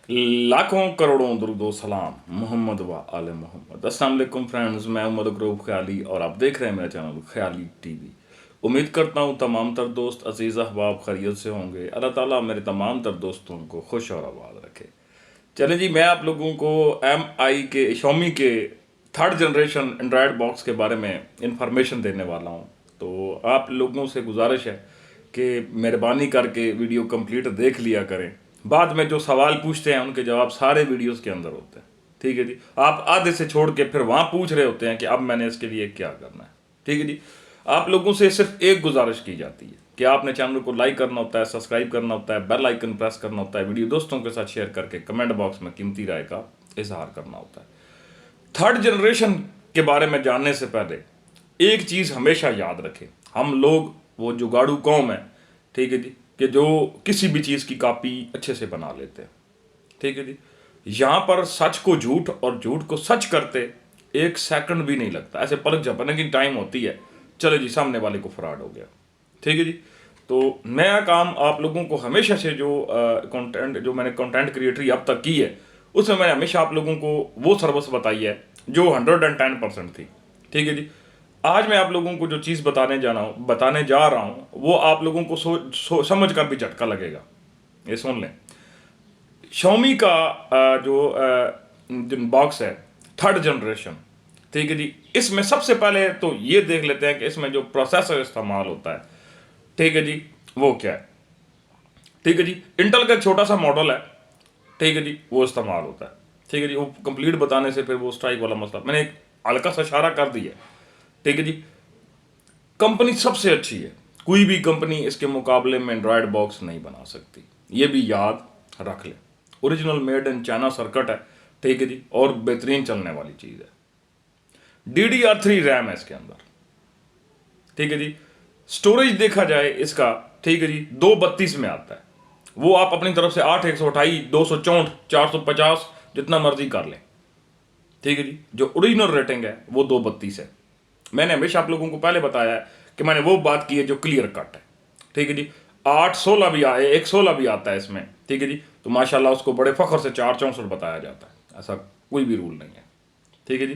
लाखों करोड़ों दरूदो सलाम मोहम्मद व आले मोहम्मद। अस्सलाम वालेकुम फ्रेंड्स, मैं उमर ग्रोव ख्याली और आप देख रहे हैं मेरा चैनल ख्याली टीवी। उम्मीद करता हूँ तमाम तर दोस्त अजीज़ अहबाब खैरियत से होंगे। अल्लाह ताला मेरे तमाम तर दोस्तों को खुश और आबाद रखे। चले जी, मैं आप लोगों को शॉमी के थर्ड जनरेशन एंड्रॉयड बॉक्स के बारे में इंफॉर्मेशन देने वाला हूँ। तो आप लोगों से गुजारिश है कि मेहरबानी करके वीडियो कंप्लीट देख लिया करें। बाद में जो सवाल पूछते हैं उनके जवाब सारे वीडियोस के अंदर होते हैं। ठीक है जी, आप आधे से छोड़ के फिर वहाँ पूछ रहे होते हैं कि अब मैंने इसके लिए क्या करना है। ठीक है जी, आप लोगों से सिर्फ एक गुजारिश की जाती है कि आपने चैनल को लाइक करना होता है, सब्सक्राइब करना होता है, बेल आइकन प्रेस करना होता है, वीडियो दोस्तों के साथ शेयर करके कमेंट बॉक्स में कीमती राय का इजहार करना होता है। थर्ड जनरेशन के बारे में जानने से पहले एक चीज़ हमेशा याद रखें, हम लोग वो जुगाड़ू कौम है, ठीक है जी, कि जो किसी भी चीज़ की कॉपी अच्छे से बना लेते हैं। ठीक है जी, यहाँ पर सच को झूठ और झूठ को सच करते एक सेकंड भी नहीं लगता। ऐसे पलक झपकने की टाइम होती है, चलो जी सामने वाले को फ्रॉड हो गया। ठीक है जी, तो नया काम आप लोगों को हमेशा से जो मैंने कंटेंट क्रिएटरी अब तक की है, उसमें मैंने हमेशा आप लोगों को वो सर्विस बताई है जो 110% थी। ठीक है जी, आज मैं आप लोगों को जो चीज़ बताने जा रहा हूँ वो आप लोगों को समझ कर भी झटका लगेगा। ये सुन लें, Xiaomi का जो बॉक्स है थर्ड जनरेशन, ठीक है जी, इसमें सबसे पहले तो ये देख लेते हैं कि इसमें जो प्रोसेसर इस्तेमाल होता है, ठीक है जी, वो क्या है। ठीक है जी, इंटेल का एक छोटा सा मॉडल है, ठीक है जी, वो इस्तेमाल होता है। ठीक है जी, वो कंप्लीट बताने से फिर वो स्ट्राइक वाला मसला मैंने एक हल्का सा इशारा कर दिया। ठीक है जी, कंपनी सबसे अच्छी है, कोई भी कंपनी इसके मुकाबले में एंड्रॉयड बॉक्स नहीं बना सकती, ये भी याद रख ले। Original made in China circuit है, ठीक है जी, और बेहतरीन चलने वाली चीज़ है। DDR3 रैम है इसके अंदर। ठीक है जी, स्टोरेज देखा जाए इसका, ठीक है जी, 232 में आता है। वो आप अपनी तरफ से 8, 128, 264, 450 जितना मर्जी कर लें। ठीक है जी, जो ओरिजिनल रेटिंग है वो 232 है। मैंने हमेशा आप लोगों को पहले बताया है कि मैंने वो बात की है जो क्लियर कट है। ठीक है जी, 816 भी आए, 116 भी आता है इसमें। ठीक है जी, तो माशाल्लाह उसको बड़े फख्र से 464 बताया जाता है, ऐसा कोई भी रूल नहीं है। ठीक है जी,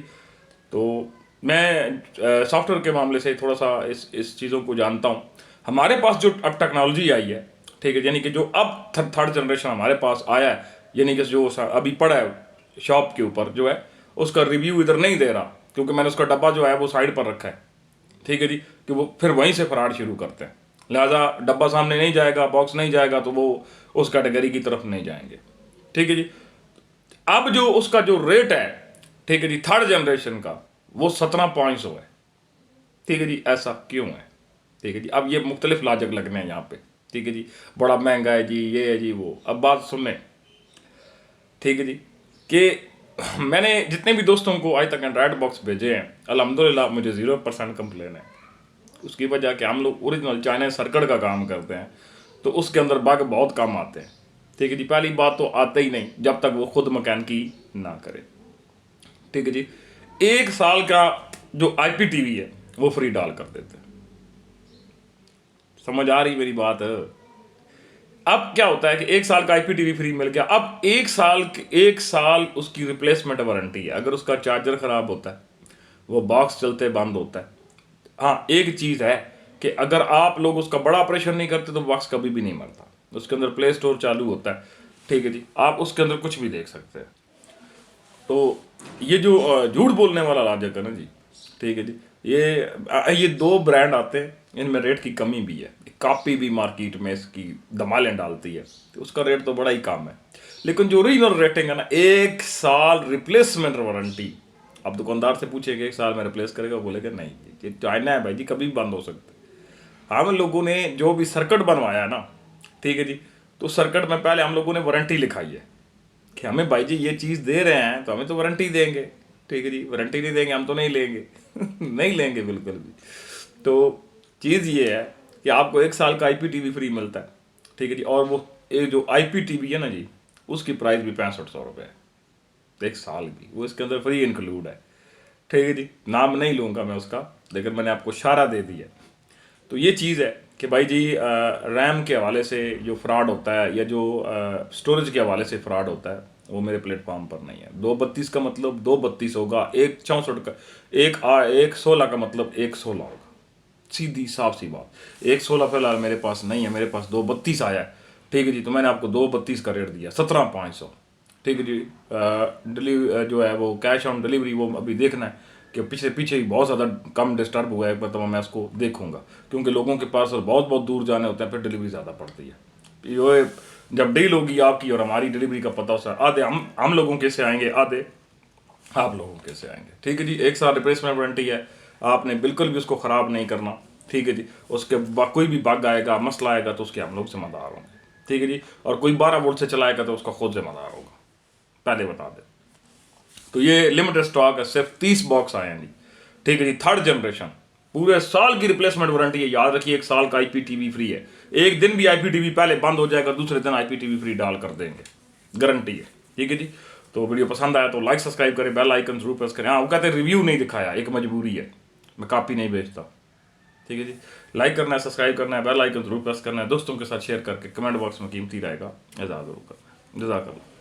तो मैं सॉफ्टवेयर के मामले से थोड़ा सा इस चीज़ों को जानता हूँ। हमारे पास जो अब टेक्नोलॉजी आई है, ठीक है, यानी कि जो अब थर्ड जनरेशन हमारे पास आया है, यानी कि जो अभी पड़ा है शॉप के ऊपर जो है, उसका रिव्यू इधर नहीं दे रहा क्योंकि मैंने उसका डब्बा जो है वो साइड पर रखा है। ठीक है जी, कि वो फिर वहीं से फराड शुरू करते हैं, लिहाजा डब्बा सामने नहीं जाएगा, बॉक्स नहीं जाएगा, तो वो उस कैटेगरी की तरफ नहीं जाएंगे। ठीक है जी, अब जो उसका जो रेट है, ठीक है जी, थर्ड जनरेशन का वो 17,500 है। ठीक है जी, ऐसा क्यों है? ठीक है जी, अब ये मुख्तलिफ लाजक लगने हैं यहाँ पे। ठीक है जी, बड़ा महंगा है जी, ये है जी वो। अब बात सुन लें, ठीक है जी, कि मैंने जितने भी दोस्तों को आज तक एंड्रॉयड बॉक्स भेजे हैं, अल्हम्दुलिल्लाह मुझे 0% कंप्लेन है। उसकी वजह कि हम लोग ओरिजिनल चाइना सर्किट का काम करते हैं, तो उसके अंदर बग बहुत कम आते हैं। ठीक है जी, पहली बात तो आते ही नहीं जब तक वो खुद मैकेनिकी ना करे। ठीक है जी, 1 साल का जो IPTV है वो फ्री डाल कर देते हैं। समझ आ रही मेरी बात? अब क्या होता है कि 1 साल का IPTV फ्री मिल गया, अब 1 साल उसकी रिप्लेसमेंट वारंटी है। अगर उसका चार्जर खराब होता है, वो बॉक्स चलते बंद होता है। हाँ, एक चीज़ है कि अगर आप लोग उसका बड़ा ऑपरेशन नहीं करते तो बॉक्स कभी भी नहीं मरता। उसके अंदर प्ले स्टोर चालू होता है। ठीक है जी, आप उसके अंदर कुछ भी देख सकते हैं। तो ये जो झूठ बोलने वाला लाजक है ना जी, ठीक है जी, ये 2 ब्रांड आते हैं, इनमें रेट की कमी भी है। कॉपी भी मार्केट में इसकी धमालें डालती है, तो उसका रेट तो बड़ा ही कम है। लेकिन जो ओरिजिनल रेटिंग है ना, 1 साल रिप्लेसमेंट वारंटी। अब दुकानदार से पूछेगा 1 साल में रिप्लेस करेगा, बोलेगा नहीं, ये चाइना है भाई जी, कभी भी बंद हो सकता है। हम लोगों ने जो भी सर्किट बनवाया ना, ठीक है जी, तो सर्किट में पहले हम लोगों ने वारंटी लिखाई है कि हमें भाई जी ये चीज़ दे रहे हैं तो हमें तो वारंटी देंगे। ठीक है जी, वारंटी नहीं देंगे हम तो नहीं लेंगे। नहीं लेंगे बिल्कुल भी। तो चीज़ ये है कि आपको 1 साल का IPTV फ्री मिलता है। ठीक है जी, और वो एक जो IPTV है ना जी, उसकी प्राइस भी 6500 रुपये है, 1 साल की, वो इसके अंदर फ्री इंक्लूड है। ठीक है जी, नाम नहीं लूँगा मैं उसका, लेकिन मैंने आपको इशारा दे दिया। तो ये चीज़ है कि भाई जी रैम के हवाले से जो फ्रॉड होता है या जो स्टोरेज के हवाले से फ्रॉड होता है वो मेरे प्लेटफॉर्म पर नहीं है। 232 का मतलब 232 होगा, एक 64 का एक 16 का मतलब 116 होगा, सीधी साफ सी बात। 116 फिलहाल मेरे पास नहीं है, मेरे पास 232 आया है, ठीक है जी। तो मैंने आपको 232 का रेट दिया 17,500, ठीक है जी। डिलीवरी जो है वो कैश ऑन डिलीवरी वो अभी देखना है कि पीछे पीछे ही बहुत ज़्यादा कम डिस्टर्ब हुआ है, मतलब मैं उसको देखूंगा, क्योंकि लोगों के पास बहुत बहुत दूर जाने होते हैं, फिर डिलीवरी ज़्यादा पड़ती है। ये जब डील होगी आपकी और हमारी डिलीवरी का पता होता है, आधे हम लोगों के से आएंगे, आधे आप लोगों के से आएंगे, ठीक है जी। 1 साल रिप्लेसमेंट वारंटी है, आपने बिल्कुल भी उसको ख़राब नहीं करना, ठीक है जी। उसके बाद कोई भी बग आएगा, मसला आएगा तो उसके हम लोग जिम्मेदार होंगे, ठीक है जी। और कोई 12 वोल्ट से चलाएगा तो उसका खुद जिम्मेदार होगा, पहले बता दें। तो ये लिमिटेड स्टॉक है, सिर्फ 30 बॉक्स आए हैं जी, ठीक है जी। 3rd जनरेशन, पूरे साल की रिप्लेसमेंट वारंटी है, याद रखिए। 1 साल का IPTV फ्री है, एक दिन भी IPTV पहले बंद हो जाएगा, दूसरे दिन IPTV फ्री डाल कर देंगे, गारंटी है, ठीक है जी। तो वीडियो पसंद आया तो लाइक सब्सक्राइब करें, बेल आइकन जरूर प्रेस करें। हाँ, वो कहते हैं रिव्यू नहीं दिखाया, एक मजबूरी है, मैं कॉपी नहीं बेचता, ठीक है जी। लाइक करना है, सब्सक्राइब करना है, बेल आइकन जरूर प्रेस करना है, दोस्तों के साथ शेयर करके कमेंट बॉक्स में कीमती रहेगा, इजाज़त जरूर करना है। जज़ाकल्लाह।